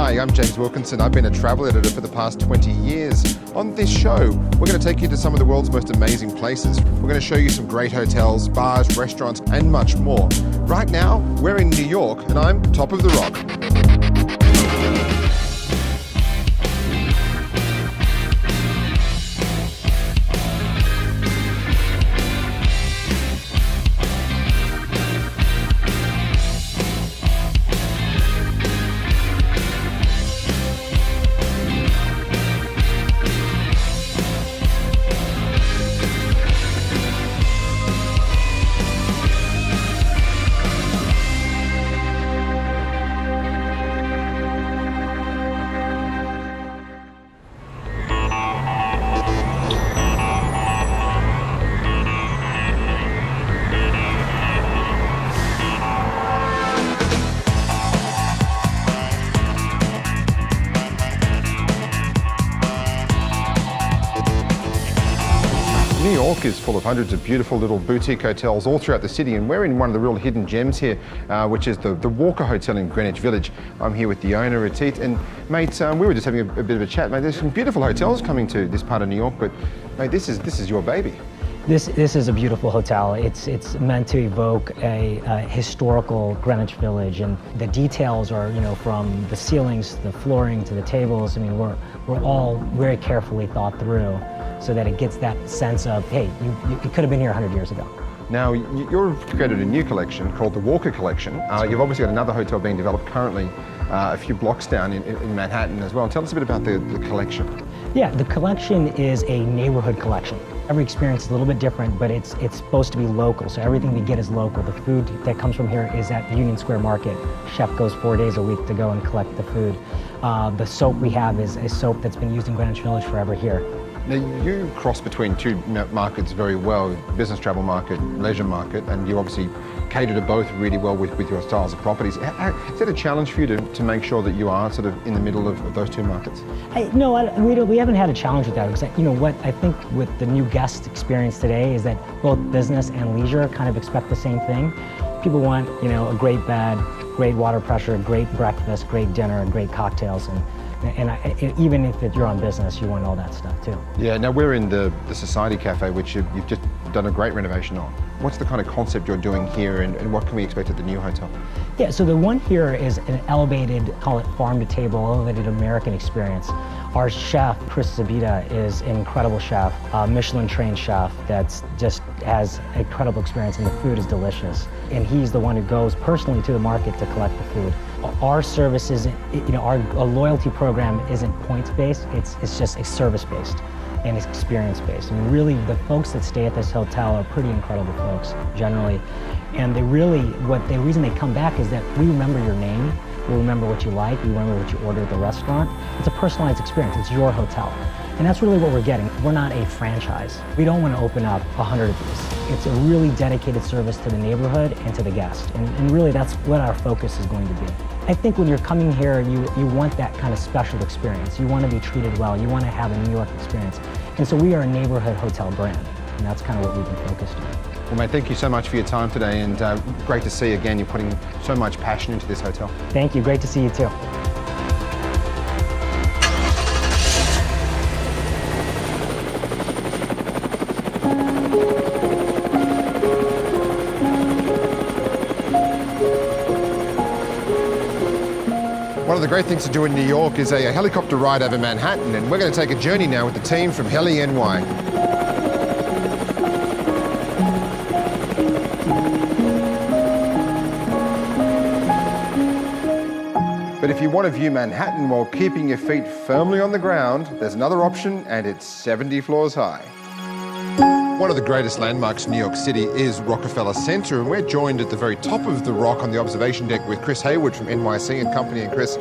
Hi, I'm James Wilkinson. I've been a travel editor for the past 20 years. On this show, we're going to take you to some of the world's most amazing places. We're going to show you some great hotels, bars, restaurants, and much more. Right now, we're in New York, and I'm top of the rock. New York is full of hundreds of beautiful little boutique hotels all throughout the city, and we're in one of the real hidden gems here, which is the Walker Hotel in Greenwich Village. I'm here with the owner, Atit, and mate, we were just having a bit of a chat. Mate, there's some beautiful hotels coming to this part of New York, but mate, this is your baby. This is a beautiful hotel. It's meant to evoke a historical Greenwich Village, and the details are, from the ceilings to the flooring to the tables. I mean, we're all very carefully thought through, so that it gets that sense of, hey, you could have been here 100 years ago. Now, you've created a new collection called the Walker Collection. You've obviously got another hotel being developed currently a few blocks down in Manhattan as well. Tell us a bit about the collection. Yeah, the collection is a neighborhood collection. Every experience is a little bit different, but it's supposed to be local, so everything we get is local. The food that comes from here is at Union Square Market. Chef goes 4 days a week to go and collect the food. The soap we have is a soap that's been used in Greenwich Village forever here. Now, you cross between two markets very well, business travel market, leisure market, and you obviously cater to both really well with your styles of properties. Is that a challenge for you to make sure that you are sort of in the middle of those two markets? No, we haven't had a challenge with that, because what I think with the new guest experience today is that both business and leisure kind of expect the same thing. People want, a great bed, great water pressure, great breakfast, great dinner, great cocktails, and even if you're on business, you want all that stuff too. Yeah, now we're in the Society Cafe, which you've just done a great renovation on. What's the kind of concept you're doing here, and what can we expect at the new hotel? Yeah, so the one here is an elevated, call it farm-to-table, elevated American experience. Our chef, Chris Zabita, is an incredible chef, Michelin-trained chef that just has incredible experience, and the food is delicious. And he's the one who goes personally to the market to collect the food. Our service isn't, our loyalty program isn't points-based, it's just service-based and it's experience-based. I mean, really, the folks that stay at this hotel are pretty incredible folks, generally. And the reason they come back is that we remember your name, we remember what you like, we remember what you order at the restaurant. It's a personalized experience, it's your hotel. And that's really what we're getting. We're not a franchise. We don't want to open up 100 of these. It's a really dedicated service to the neighborhood and to the guest. And really, that's what our focus is going to be. I think when you're coming here, you want that kind of special experience. You want to be treated well. You want to have a New York experience. And so we are a neighborhood hotel brand. And that's kind of what we've been focused on. Well, mate, thank you so much for your time today, and great to see again you're putting so much passion into this hotel. Thank you. Great to see you too. One of the great things to do in New York is a helicopter ride over Manhattan, and we're going to take a journey now with the team from Heli NY. But if you want to view Manhattan while keeping your feet firmly on the ground, there's another option, and it's 70 floors high. One of the greatest landmarks in New York City is Rockefeller Center, and we're joined at the very top of the rock on the observation deck with Chris Hayward from NYC and Company. And Chris,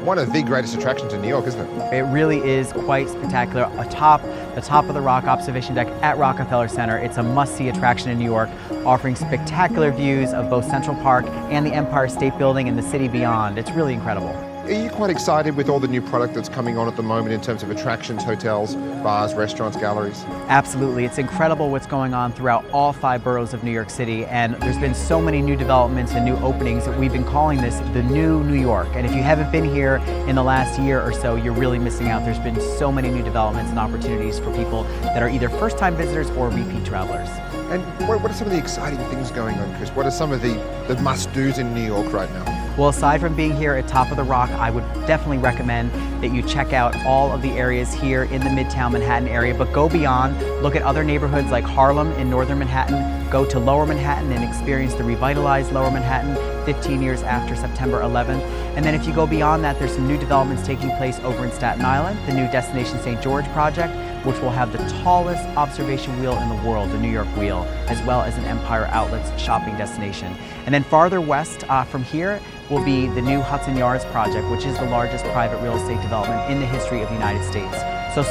one of the greatest attractions in New York, isn't it? It really is quite spectacular. Atop the top of the rock observation deck at Rockefeller Center, it's a must-see attraction in New York, offering spectacular views of both Central Park and the Empire State Building and the city beyond. It's really incredible. Are you quite excited with all the new product that's coming on at the moment in terms of attractions, hotels, bars, restaurants, galleries? Absolutely. It's incredible what's going on throughout all 5 boroughs of New York City, and there's been so many new developments and new openings that we've been calling this the new New York. And if you haven't been here in the last year or so, you're really missing out. There's been so many new developments and opportunities for people that are either first-time visitors or repeat travelers. And what are some of the exciting things going on, Chris? What are some of the must-dos in New York right now? Well, aside from being here at Top of the Rock, I would definitely recommend that you check out all of the areas here in the Midtown Manhattan area, but go beyond. Look at other neighborhoods like Harlem in northern Manhattan. Go to Lower Manhattan and experience the revitalized Lower Manhattan 15 years after September 11th. And then if you go beyond that, there's some new developments taking place over in Staten Island, the new Destination St. George project, which will have the tallest observation wheel in the world, the New York Wheel, as well as an Empire Outlets shopping destination. And then farther west from here will be the new Hudson Yards project, which is the largest private real estate development in the history of the United States.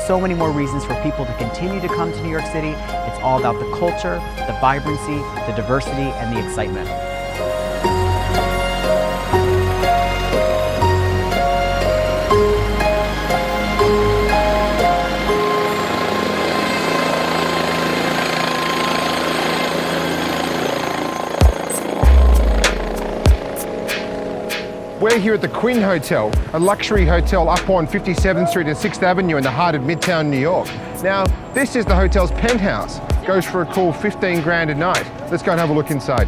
So many more reasons for people to continue to come to New York City. It's all about the culture, the vibrancy, the diversity, and the excitement. We're here at the Quinn Hotel, a luxury hotel up on 57th Street and 6th Avenue in the heart of Midtown New York. Now, this is the hotel's penthouse. Goes for a cool 15 grand a night. Let's go and have a look inside.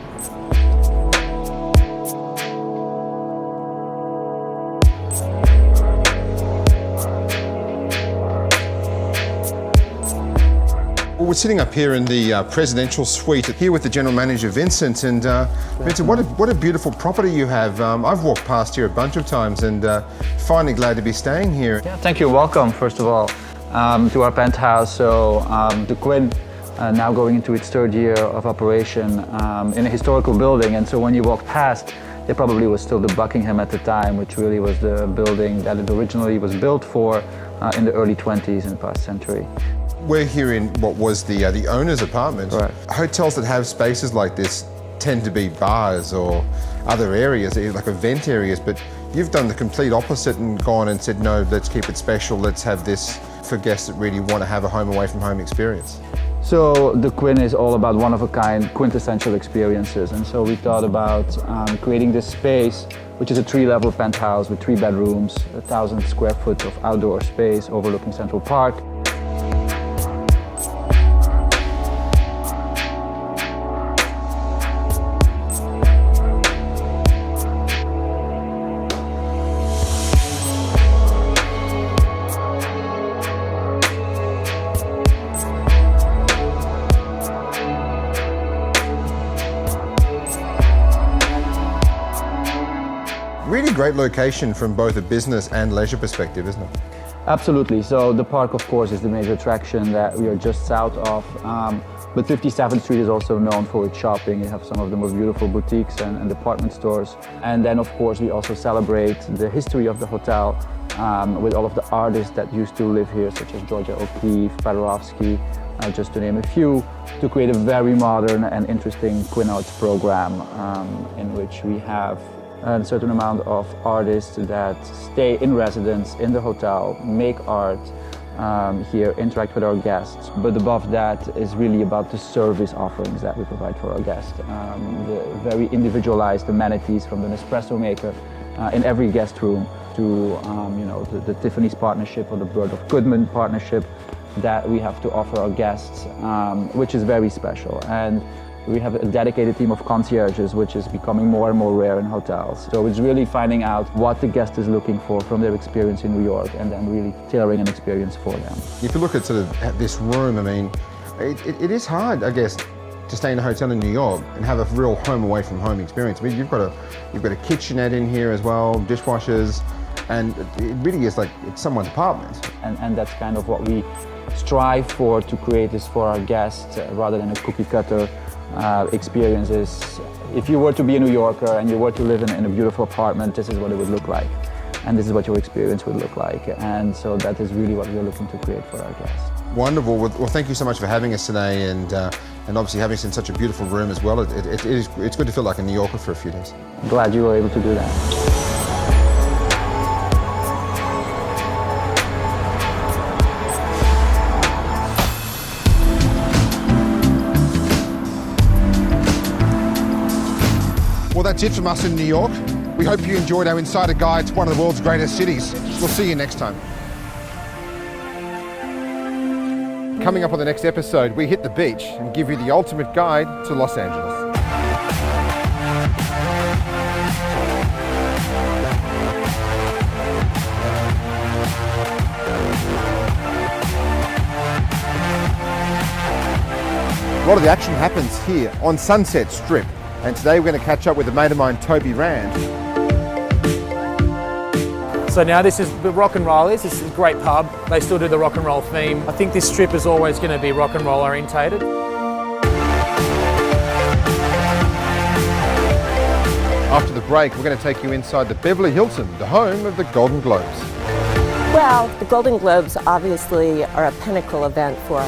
Well, we're sitting up here in the presidential suite here with the general manager, Vincent. And Vincent, what a beautiful property you have. I've walked past here a bunch of times and finally glad to be staying here. Yeah, thank you. Welcome, first of all, to our penthouse. So the Quinn, now going into its 3rd year of operation in a historical building. And so when you walk past, it probably was still the Buckingham at the time, which really was the building that it originally was built for in the early 20s in the past century. We're here in what was the owner's apartment. Right. Hotels that have spaces like this tend to be bars or other areas, like event areas, but you've done the complete opposite and gone and said, no, let's keep it special, let's have this for guests that really want to have a home away from home experience. So the Quinn is all about one-of-a-kind, quintessential experiences. And so we thought about creating this space, which is a 3-level penthouse with 3 bedrooms, 1,000 square foot of outdoor space overlooking Central Park. Really great location from both a business and leisure perspective, isn't it? Absolutely. So the park, of course, is the major attraction that we are just south of. But 57th Street is also known for its shopping. You have some of the most beautiful boutiques and department stores. And then, of course, we also celebrate the history of the hotel with all of the artists that used to live here, such as Georgia O'Keeffe, Paderewski, just to name a few, to create a very modern and interesting Quinn Arts program in which we have a certain amount of artists that stay in residence in the hotel, make art here, interact with our guests. But above that is really about the service offerings that we provide for our guests. The very individualized amenities from the Nespresso maker in every guest room to the Tiffany's partnership or the Bird of Goodman partnership that we have to offer our guests, which is very special. And we have a dedicated team of concierges, which is becoming more and more rare in hotels. So it's really finding out what the guest is looking for from their experience in New York and then really tailoring an experience for them. If you look at sort of at this room, I mean, it is hard, I guess, to stay in a hotel in New York and have a real home away from home experience. I mean, you've got a kitchenette in here as well, dishwashers, and it really is like it's someone's apartment. And that's kind of what we strive for, to create this for our guests rather than a cookie cutter experiences. If you were to be a New Yorker and you were to live in a beautiful apartment, this is what it would look like. And this is what your experience would look like. And so that is really what we're looking to create for our guests. Wonderful. Well, thank you so much for having us today and obviously having us in such a beautiful room as well. It's good to feel like a New Yorker for a few days. I'm glad you were able to do that. That's it from us in New York. We hope you enjoyed our Insider Guide to one of the world's greatest cities. We'll see you next time. Coming up on the next episode, we hit the beach and give you the ultimate guide to Los Angeles. A lot of the action happens here on Sunset Strip, and today we're going to catch up with a mate of mine, Toby Rand. So now this is the Rock and Rollers. This is a great pub. They still do the rock and roll theme. I think this strip is always going to be rock and roll orientated. After the break, we're going to take you inside the Beverly Hilton, the home of the Golden Globes. Well, the Golden Globes obviously are a pinnacle event for